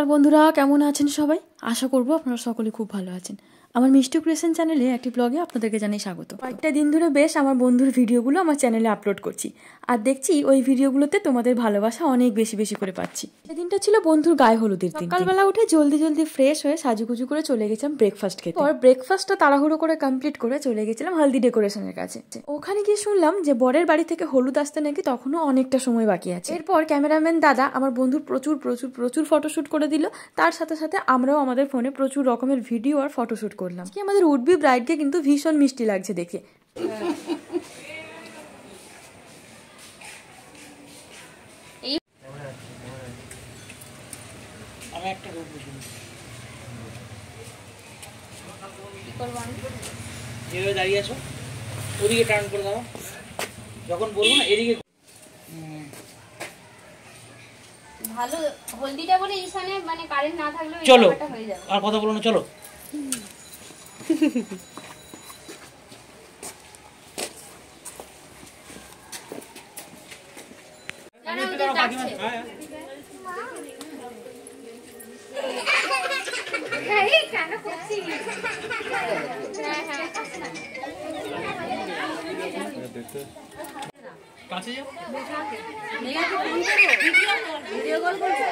নমস্কার বন্ধুরা, কেমন আছেন সবাই? আশা করব আপনারা সকলে খুব ভালো আছেন। আমার মিষ্টি ক্রিয়েশন চ্যানেলে একটি ব্লগে আপনাদেরকে জানাই স্বাগত। কয়েকটা দিন ধরে বেশ আমার বন্ধুর ভিডিওগুলো আমার চ্যানেলে আপলোড করছি, আর দেখছি ওই ভিডিওগুলোতে তোমাদের ভালোবাসা অনেক বেশি বেশি করে পাচ্ছি। সেদিনটা ছিল বন্ধুর গায়ে হলুদের দিন। সকালবেলা উঠে জলদি জলদি ফ্রেশ হয়ে সাজুগুজু করে চলে গেছিলাম ব্রেকফাস্ট খেতে। পর ব্রেকফাস্টটা তাড়াহুড়ো করে কমপ্লিট করে চলে গেছিলাম হলদি ডেকোরেশনের কাছে। ওখানে গিয়ে শুনলাম যে বরের বাড়ি থেকে হলুদ আসতে নাকি তখনও অনেকটা সময় বাকি আছে। এরপর ক্যামেরাম্যান দাদা আমার বন্ধুর প্রচুর প্রচুর প্রচুর ফটোশুট করে দিল। তার সাথে সাথে আমরাও আমাদের ফোনে প্রচুর রকমের ভিডিও আর ফটোশুট করলাম। কি আমাদের উডবি ব্রাইডকে কিন্তু ভীষণ মিষ্টি লাগছে দেখে। যেভাবে দাঁড়িয়ে আছো ওদিকে টার্ন করে দাও, যখন বলবো না এদিকে ভালো। হলদিটা বলে ঈশানে মানে কারেন্ট না থাকলেও চলো এটা হয়ে যাবে। আর কথা বলো না, চলো। কাছে যাও, ভিডিও কল করছো?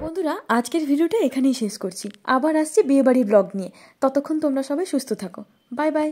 বন্ধুরা, আজকের ভিডিওটা এখানেই শেষ করছি। আবার আসছি বিয়েবাড়ি ব্লগ নিয়ে। ততক্ষণ তোমরা সবাই সুস্থ থাকো। Bye bye.